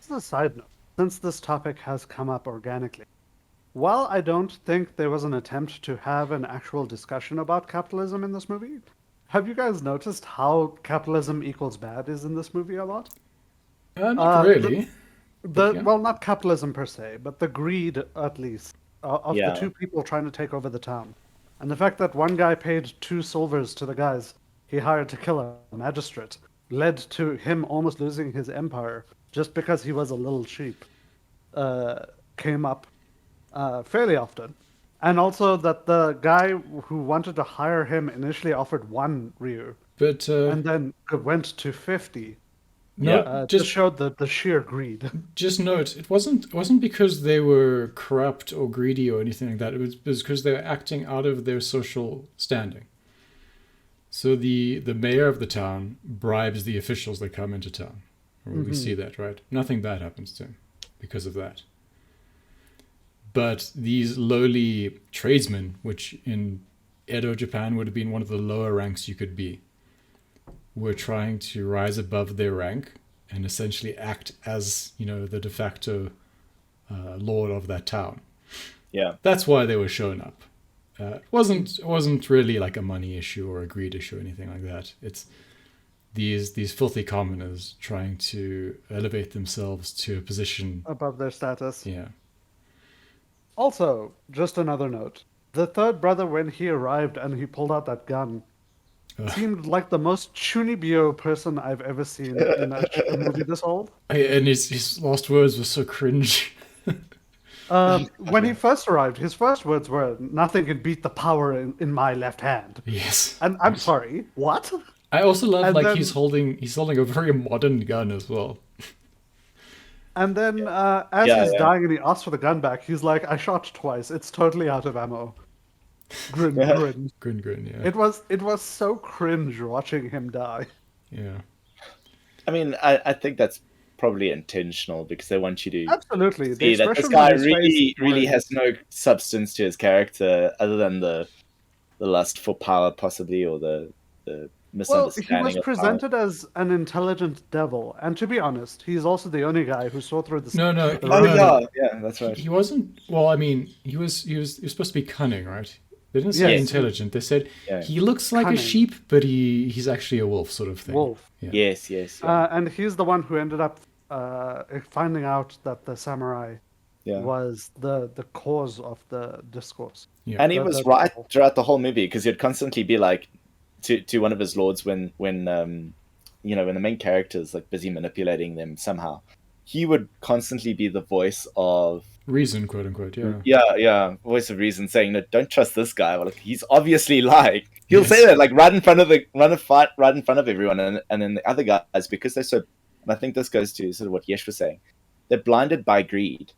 As a side note, since this topic has come up organically, while I don't think there was an attempt to have an actual discussion about capitalism in this movie, have you guys noticed how capitalism equals bad is in this movie a lot? Not Uh, the, really, but yeah. well, not capitalism per se, but the greed, at least, of the Yeah. two people trying to take over the town. And the fact that one guy paid 2 silvers to the guys he hired to kill a magistrate led to him almost losing his empire just because he was a little cheap, came up fairly often. And also that the guy who wanted to hire him initially offered 1 ryu But and then it went to 50. Yeah. no, Just showed the sheer greed. just note it wasn't because they were corrupt or greedy or anything like that. It was because they were acting out of their social standing. So the mayor of the town bribes the officials that come into town. We see that, right? Nothing bad happens to him because of that. But these lowly tradesmen, which in Edo, Japan, would have been one of the lower ranks you could be, were trying to rise above their rank and essentially act as, the de facto lord of that town. Yeah. That's why they were shown up. It wasn't really like a money issue or a greed issue or anything like that. It's these filthy commoners trying to elevate themselves to a position. Above their status. Yeah. Also, just another note. The third brother, when he arrived and he pulled out that gun, Ugh. seemed like the most chunibyo person I've ever seen in a movie this old. And his last words were so cringe. When he first arrived, his first words were, "Nothing can beat the power in my left hand." Yes. And I'm sorry, what? I also love And like then, he's holding a very modern gun as well. as Yeah. he's Yeah. dying and he asks for the gun back, he's like, "I shot twice. It's totally out of ammo." Grin, Yeah. grin. Grin, yeah. It was so cringe watching him die. Yeah. I mean, I think that's probably intentional because they want you to Absolutely, the see that this expression guy on his face really were has no substance to his character other than the lust for power, possibly, or the Well, he misunderstanding was of power. presented as an intelligent devil, and to be honest, he's also the only guy who saw through the. No, no, the Oh no, ruse. no. yeah, that's right. He wasn't. Well, I mean, he was supposed to be cunning, right? They didn't say Yes. intelligent. They said Yeah. he looks like a Cunning. sheep, but he's actually a wolf, sort of thing. Wolf. Yeah. Yes, yeah. And he's the one who ended up finding out that the samurai Yeah. was the cause of the discourse. Yeah. And he The- was the- right throughout the whole movie because he'd constantly be like to one of his lords when you know, when the main character is like busy manipulating them somehow, he would constantly be the voice of Reason, quote unquote. Yeah. voice of reason, saying no, don't trust this guy. Well, like, he's obviously lying. He'll Yes. say that like right in front of everyone, and then the other guys, because they're so. And I think this goes to sort of what Yesh was saying. They're blinded by greed.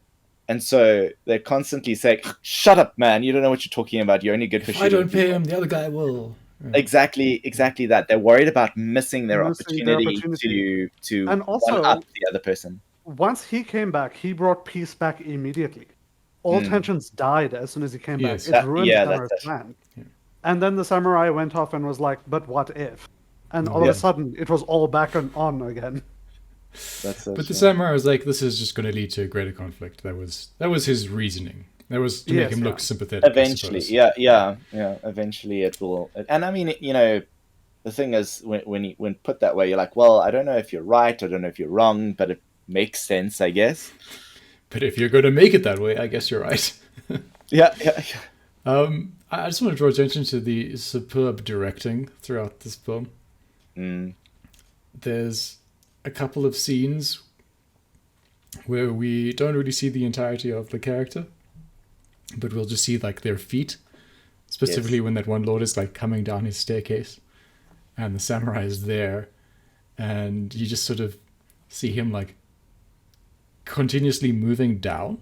And so they're constantly saying, "Shut up, man! You don't know what you're talking about. You're only good for If shooting I don't pay people." him, the other guy will. Yeah. Exactly that. They're worried about missing their Missing their opportunity opportunity. to And also- one up the other person. Once he came back, he brought peace back immediately. All tensions died as soon as he came Yes. back. It ruined Yeah, the samurai's that's- plan. Yeah. And then the samurai went off and was like, "But what if?" And all of Yeah. a sudden, it was all back on again. That's But the samurai was like, "This is just going to lead to a greater conflict." That was his reasoning. That was to make Yes, him yeah. look sympathetic. I Eventually, suppose. yeah. Eventually, it will. And I mean, you know, the thing is, when put that way, you're like, well, I don't know if you're right, I don't know if you're wrong, but it makes sense, I guess. But if you're going to make it that way, I guess you're right. Yeah. I just want to draw attention to the superb directing throughout this film. Mm. There's a couple of scenes where we don't really see the entirety of the character, but we'll just see like their feet, specifically when that one lord is like coming down his staircase and the samurai is there, and you just sort of see him like continuously moving down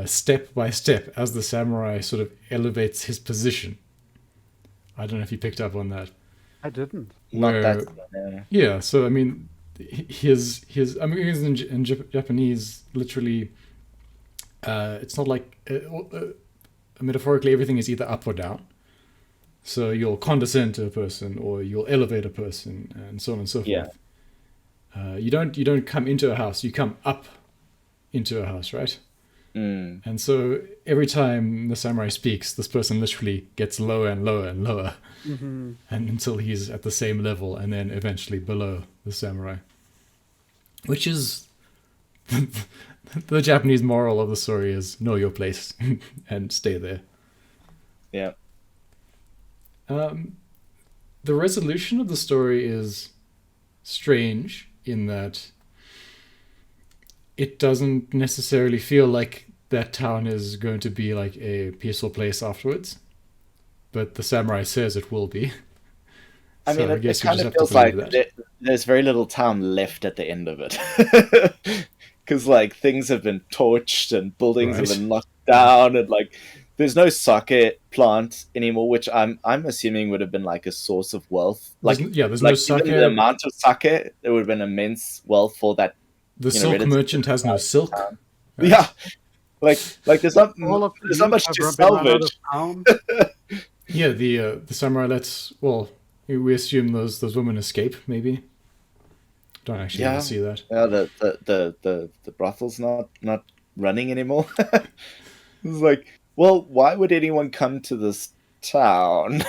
step by step as the samurai sort of elevates his position. I don't know if you picked up on that. I didn't. Not Where- that. Yeah. Yeah, so I mean, his I mean, in Japanese, literally, it's not like metaphorically everything is either up or down. So you'll condescend to a person, or you'll elevate a person, and so on and so forth. Yeah. You don't come into a house; you come up into a house, right? Mm. And so every time the samurai speaks, this person literally gets lower and lower and lower, and until he's at the same level, and then eventually below the samurai. Which is the Japanese moral of the story: is know your place and stay there. Yeah. The resolution of the story is strange in that it doesn't necessarily feel like that town is going to be like a peaceful place afterwards, but the samurai says it will be. I mean, So it guess you kind just of have to feels like believe that. there's very little town left at the end of it. Because, like, things have been torched and buildings have Right. been knocked down, and, like, there's no sake plant anymore, which I'm assuming would have been, like, a source of wealth. Like, There's like no sake. even the amount of sake, there would have been immense wealth for that. The you know, silk relative merchant has no silk. town. Right. Yeah. Like there's not All of there's not much to have been run out of salvage. town. Yeah, the samurai lets, well, we assume those women escape, maybe. Don't actually Yeah. ever see that. Yeah, the brothel's not running anymore. It's like, well, why would anyone come to this town?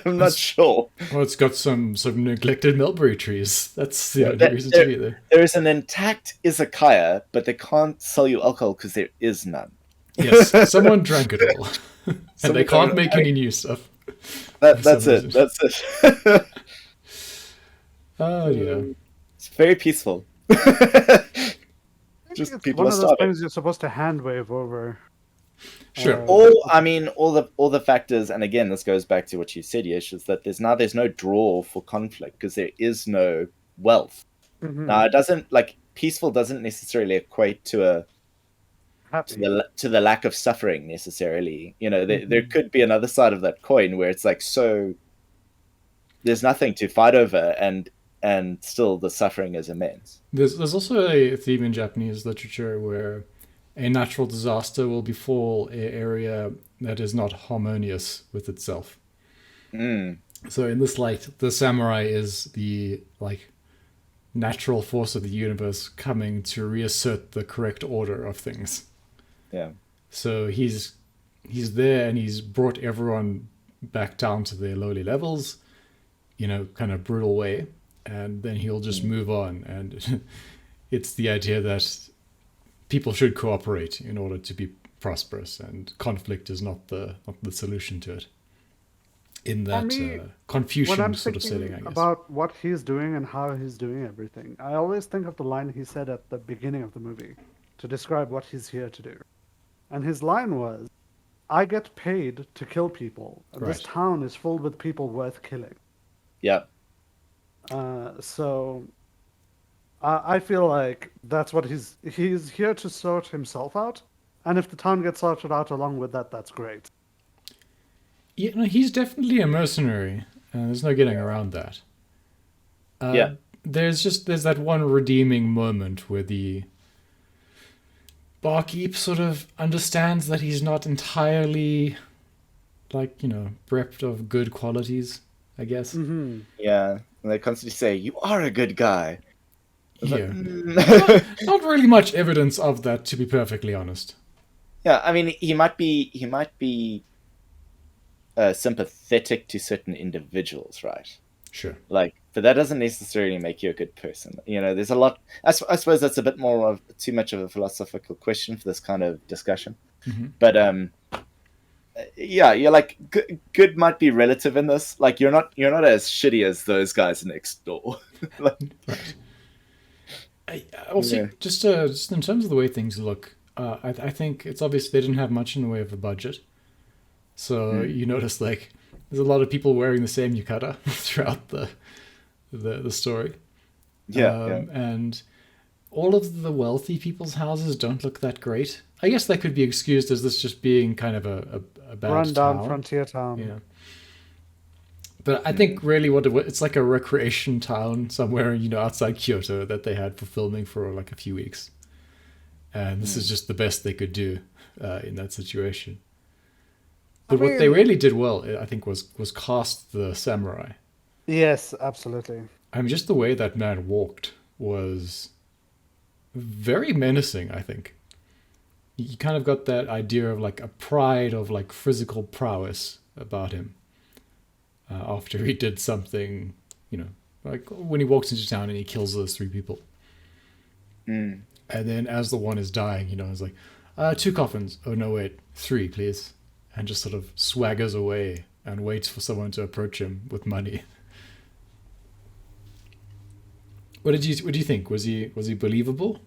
I'm not sure. Well, it's got some neglected mulberry trees. That's the Yeah, only reason to be there. There is an intact izakaya, but they can't sell you alcohol because there is none. Yes, someone drank it all. And Someone they can't drank it make all. any new stuff. That's some it. reason. That's it. Oh, yeah. It's very peaceful. I think Just it's people one are of those starving. things you're supposed to hand wave over. Sure. All the factors, and again, this goes back to what you said, Yesh, is that there's no draw for conflict because there is no wealth. Mhm. Now, it doesn't, like, peaceful doesn't necessarily equate to Happy. to the lack of suffering necessarily. You know, there could be another side of that coin where it's like, so there's nothing to fight over, and still the suffering is immense. There's also a theme in Japanese literature where a natural disaster will befall an area that is not harmonious with itself. Mm. So in this light, the samurai is the like natural force of the universe coming to reassert the correct order of things. Yeah. So he's there and he's brought everyone back down to their lowly levels, kind of brutal way, and then he'll just move on. And it's the idea that people should cooperate in order to be prosperous, and conflict is not the solution to it. In For that me, when Confucian I'm sort of thinking setting, I guess. about what he's doing and how he's doing everything, I always think of the line he said at the beginning of the movie to describe what he's here to do. And his line was, I get paid to kill people. And this Right. town is filled with people worth killing. Yeah. So I feel like that's what he's here to sort himself out. And if the town gets sorted out along with that, that's great. Yeah, no, he's definitely a mercenary, and there's no getting around that. Yeah. There's that one redeeming moment where the barkeep sort of understands that he's not entirely, bereft of good qualities, I guess. Mm-hmm. Yeah. And they constantly say, "You are a good guy." It's like, Yeah. Not really much evidence of that, to be perfectly honest. Yeah, I mean, he might be sympathetic to certain individuals, right? Sure. Like, but that doesn't necessarily make you a good person. There's a lot. I suppose that's a bit more of too much of a philosophical question for this kind of discussion. Mm-hmm. But yeah, you're like good might be relative in this. Like, you're not as shitty as those guys next door. Like, Right. Also, Yeah. just in terms of the way things look, I think it's obvious they didn't have much in the way of a budget. So you notice like there's a lot of people wearing the same yukata throughout the story. yeah. And all of the wealthy people's houses don't look that great. I guess that could be excused as this just being kind of a bad Run down town. frontier town. Yeah. But I think really it's like a recreation town somewhere, outside Kyoto that they had for filming for like a few weeks. And this is just the best they could do in that situation. But what they really did well, I think, was cast the samurai. Yes, absolutely. I mean, just the way that man walked was very menacing, I think. He kind of got that idea of like a pride of like physical prowess about him. After he did something, like when he walks into town and he kills those 3 people. Mm. And then as the one is dying, it's like, 2 coffins. Oh, no, wait, 3, please. And just sort of swaggers away and waits for someone to approach him with money. What do you think? Was he believable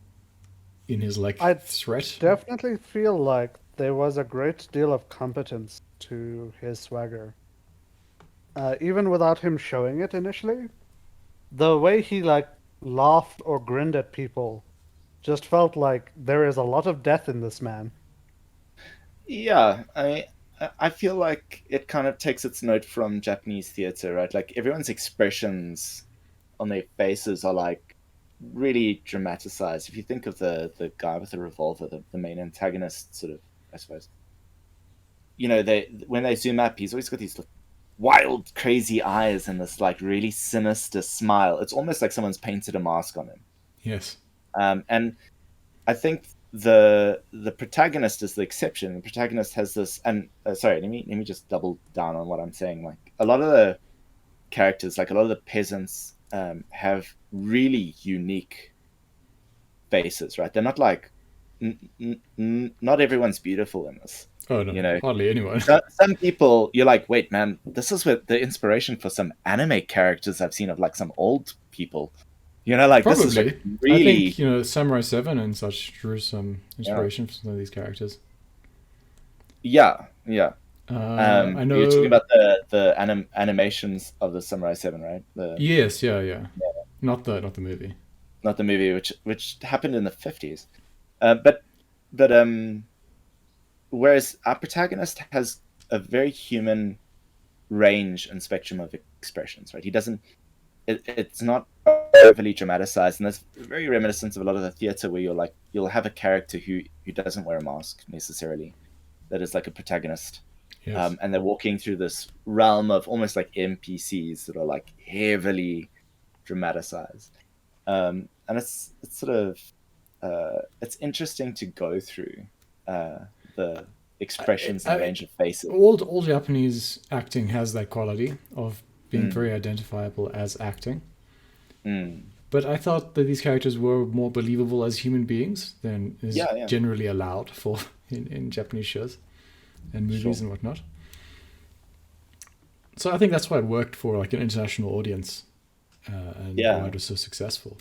in his I threat? definitely feel like there was a great deal of competence to his swagger. Even without him showing it initially, the way he laughed or grinned at people just felt like there is a lot of death in this man. Yeah, I feel like it kind of takes its note from Japanese theater, right? Like, everyone's expressions on their faces are like really dramatized. If you think of the guy with the revolver, the main antagonist, sort of, I suppose. When they zoom up, he's always got these wild, crazy eyes and this like really sinister smile. It's almost like someone's painted a mask on him. Yes. And I think the protagonist is the exception. The protagonist has this, and sorry, let me just double down on what I'm saying. Like, a lot of the characters, like a lot of the peasants, have really unique faces, right? They're not like not everyone's beautiful in this. Oh, no, hardly anyone. Some people, you're like, wait, man, this is what the inspiration for some anime characters I've seen of like some old people. Like, Probably. this is like really. I think, Samurai 7 and such drew some inspiration from some of these characters. Yeah. I know. You're talking about the animations of the Samurai 7, right? Yes, yeah. Not the movie. Not the movie, which happened in the 50s. But whereas our protagonist has a very human range and spectrum of expressions, right? He doesn't. It's not overly dramatized, and that's very reminiscent of a lot of the theater where you'll have a character who doesn't wear a mask necessarily, that is like a protagonist. Yes. And they're walking through this realm of almost like NPCs that are like heavily dramatized. And it's sort of it's interesting to go through the expressions and range of faces. All Japanese acting has that quality of being Mm, very identifiable as acting. mm. But I thought that these characters were more believable as human beings than is Yeah, yeah, generally allowed for in Japanese shows and sure. movies and whatnot. So I think that's why it worked for like an international audience and why Yeah. it was so successful.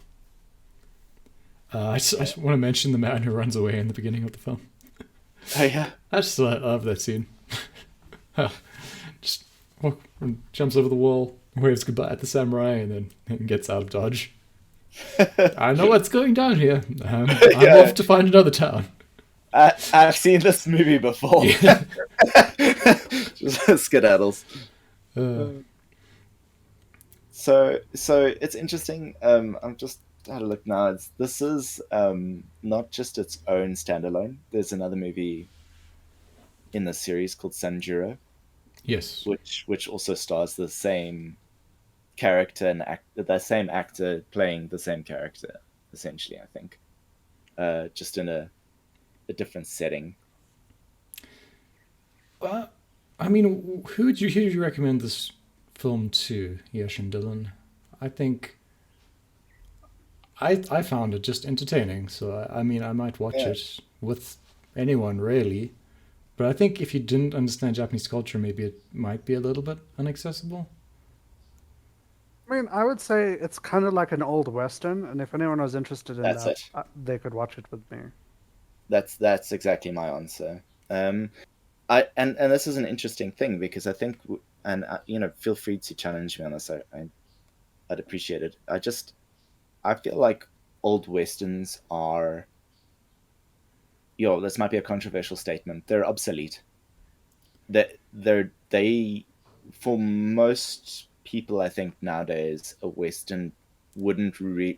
I just want to mention the man who runs away in the beginning of the film. Oh yeah. I just love that scene. Just jumps over the wall, waves goodbye at the samurai, and then gets out of Dodge. I know what's going down here. I'm Yeah. off to find another town. I've seen this movie before. Yeah. Just skedaddles. Uh, So it's interesting. I'm just had a look now. This is not just its own standalone. There's another movie in the series called Sanjuro, yes. which also stars the same character and the same actor playing the same character. Essentially, I think, just in a different setting. Uh, I mean, who would you recommend this film to, Yash and Dylan? I think I found it just entertaining. So I mean, I might watch Yeah, it with anyone really. But I think if you didn't understand Japanese culture, maybe it might be a little bit inaccessible. I mean, I would say it's kind of like an old Western, and if anyone was interested in that's that, it. they could watch it with me. That's exactly my answer. And this is an interesting thing because I think, and feel free to challenge me on this. I'd appreciate it. I feel like old westerns are, this might be a controversial statement. They're obsolete. They for most people, I think nowadays a western wouldn't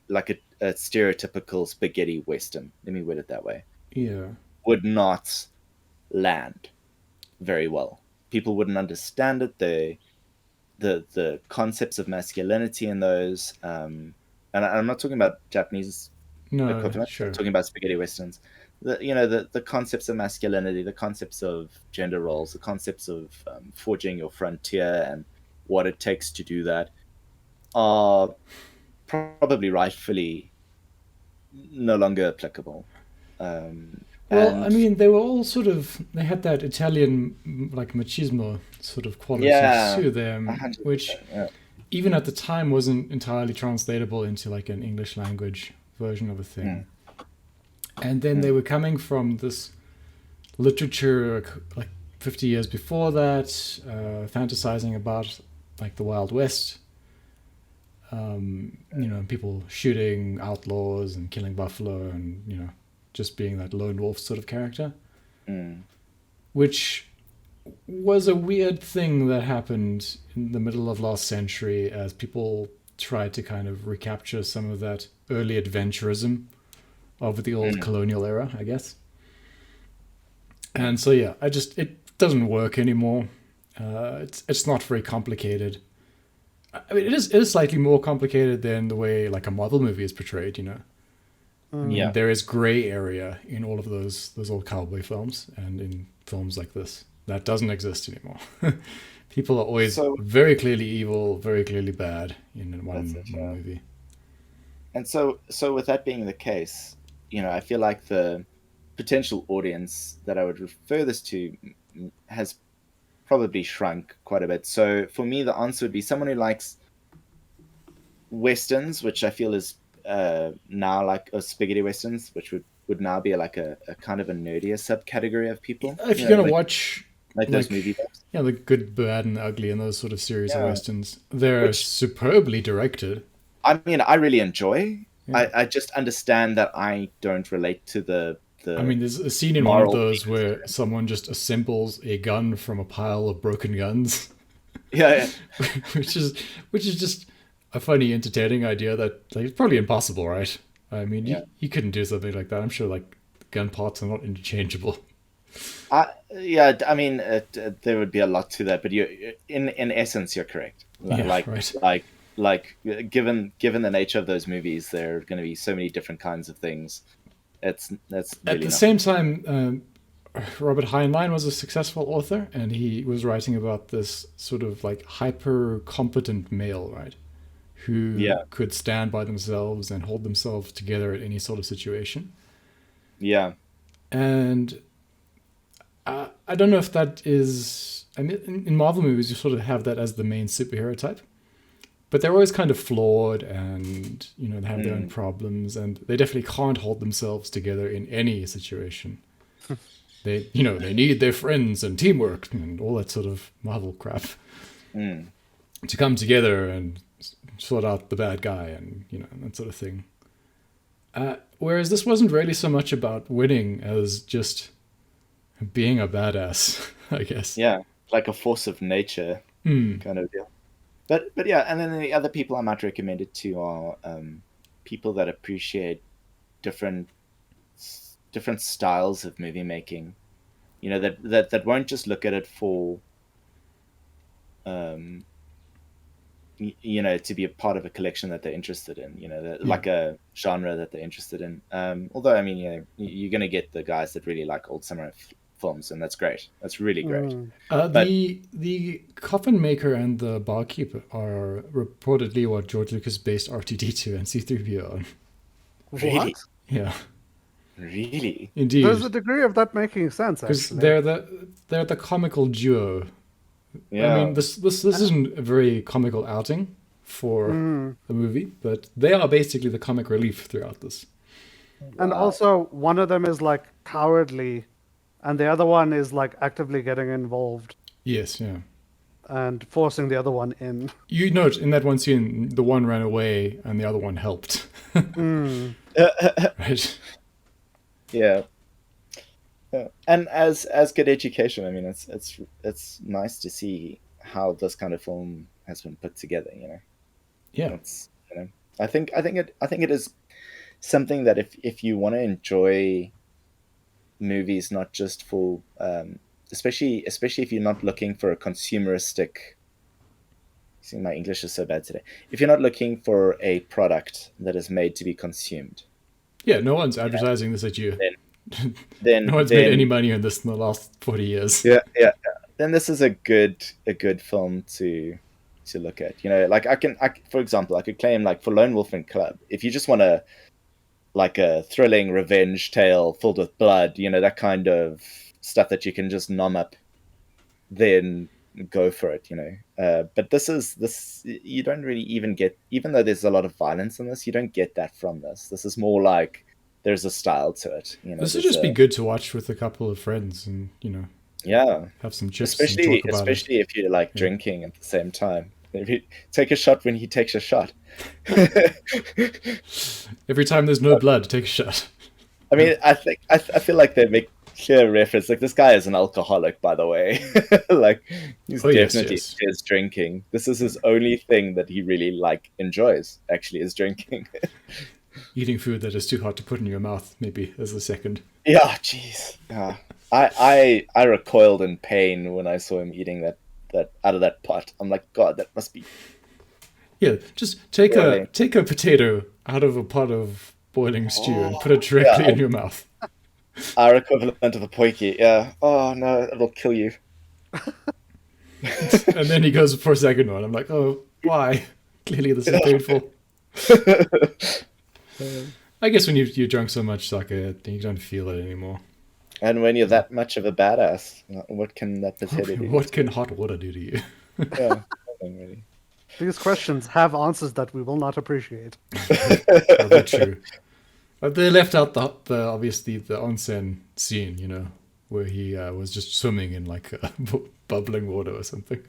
like a stereotypical spaghetti western. Let me word it that way. Yeah. Would not land very well. People wouldn't understand it. The concepts of masculinity in those, and I'm not talking about Japanese No, equivalent. I'm sure. talking about spaghetti westerns. The concepts of masculinity, the concepts of gender roles, the concepts of forging your frontier and what it takes to do that are probably rightfully no longer applicable. Well, I And mean, they were all sort of, they had that Italian, like, machismo sort of quality yeah, to them, which 100%. Yeah. even at the time wasn't entirely translatable into like an English language version of a Mm, thing. And then they mm, were coming from this literature like 50 years before that, fantasizing about like the Wild West, people shooting outlaws and killing buffalo and, just being that lone wolf sort of character, mm, which was a weird thing that happened in the middle of last century as people tried to kind of recapture some of that early adventurism of the old mm. colonial era, I guess. And so yeah, it doesn't work anymore. It's not very complicated. I mean, it is slightly more complicated than the way like a Marvel movie is portrayed. I mean, Yeah. there is gray area in all of those old cowboy films and in films like this that doesn't exist anymore. People are always So very clearly evil, very clearly bad in that's one it. one Yeah. movie. And so with that being the case, I feel like the potential audience that I would refer this to has probably shrunk quite a bit. So for me, the answer would be someone who likes westerns, which I feel is now like spaghetti westerns, which would now be like a kind of a nerdier subcategory of people. If you're gonna watch Like those like movie buffs. the good, bad, and ugly and those sort of series of Yeah. westerns, they're Which superbly directed. I mean, I really enjoy. Yeah. I just understand that I don't relate to I the mean, there's a scene in one of moral those themes. where someone just assembles a gun from a pile of broken guns, Yeah, which is just a funny, entertaining idea that like it's probably impossible, right? I mean, yeah. you couldn't do something like that. I'm sure like gun parts are not interchangeable. I mean, there would be a lot to that, but in essence, you're correct. Yeah, right. Given the nature of those movies, there are going to be so many different kinds of things. That's At really the nothing. same time, Robert Heinlein was a successful author, and he was writing about this sort of like hyper competent male, right? Who Yeah, could stand by themselves and hold themselves together at any sort of situation. yeah, And I don't know if that is. I mean, in Marvel movies, you sort of have that as the main superhero type. But they're always kind of flawed and, they have their own problems and they definitely can't hold themselves together in any situation. They need their friends and teamwork and all that sort of Marvel crap to come together and sort out the bad guy and, that sort of thing. Whereas this wasn't really so much about winning as just being a badass, I guess. yeah, like a force of nature kind of deal. But yeah, and then the other people I might recommend it to are people that appreciate different different styles of movie making. That won't just look at it for to be a part of a collection that they're interested in, like a genre that they're interested in. Although, I mean, you're going to get the guys that really like old samurai films, and that's great. That's really great. The coffin maker and the barkeep are reportedly what George Lucas based R2D2 and C3PO on. Really? What? Yeah, Really? indeed. There's a degree of that making sense, Because actually. they're the comical duo. Yeah. I mean, this isn't a very comical outing for the movie, but they are basically the comic relief throughout this. And also, one of them is like cowardly, and the other one is like actively getting involved Yes, yeah. and forcing the other one in. You note in that one scene, the one ran away and the other one helped. Right? Yeah. Yeah. And as good education, I mean, it's nice to see how this kind of film has been put together. Yeah. It's I think it is something that if you want to enjoy movies, not just for especially if you're not looking for a consumeristic. See, my English is so bad today. If you're not looking for a product that is made to be consumed, Yeah, no one's advertising this at you. then No one's made any money on this in the last 40 years. yeah. Then this is a good film to look at. Like for example, I could claim like for Lone Wolf and Club, if you just want a thrilling revenge tale filled with blood, that kind of stuff that you can just nom up, then go for it. But this you don't really even get, even though there's a lot of violence in this, you don't get that from this. This is more like there's a style to it. This would just be good to watch with a couple of friends and, yeah, have some chips and talk about especially if you're like drinking at the same time. If you take a shot when he takes a shot. Every time there's no blood, take a shot. I mean, I feel like they make clear reference. Like, this guy is an alcoholic, by the way. Like, he's definitely is drinking. This is his only thing that he really enjoys. Actually, is drinking. Eating food that is too hot to put in your mouth, maybe as a second. Yeah, jeez. I recoiled in pain when I saw him eating that out of that pot. I'm like, God, that must be. Yeah, just take a potato out of a pot of boiling stew and put it directly in your mouth. Our equivalent of a poiki. Yeah. Oh no, it'll kill you. And then he goes for a second one. I'm like, oh, why? Clearly this is painful. I guess when you're drunk so much sake, you don't feel it anymore. And when you're that much of a badass, what can that potato do? What can hot water do to you? Yeah, nothing really. These questions have answers that we will not appreciate. Probably true. But they left out the obviously the onsen scene, where he was just swimming in like bubbling water or something.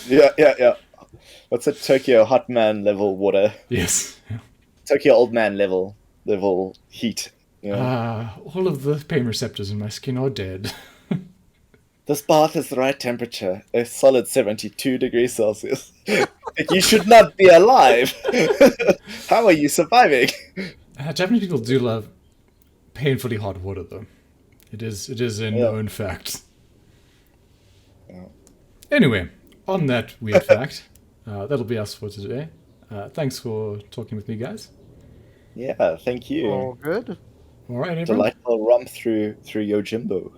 Yeah. What's it? Tokyo hot man level water. Yes. Tokyo old man level heat. All of the pain receptors in my skin are dead. This bath is the right temperature, a solid 72 degrees Celsius. You should not be alive. How are you surviving? Japanese people do love painfully hot water, though. It is a Yeah. known fact. Yeah. Anyway, on that weird fact, that'll be us for today. Thanks for talking with me, guys. Yeah, thank you. All good. All right, everyone. Delightful romp through Yojimbo.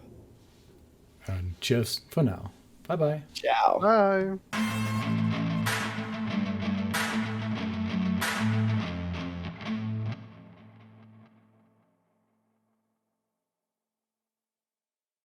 And cheers for now. Bye bye. Ciao. Bye.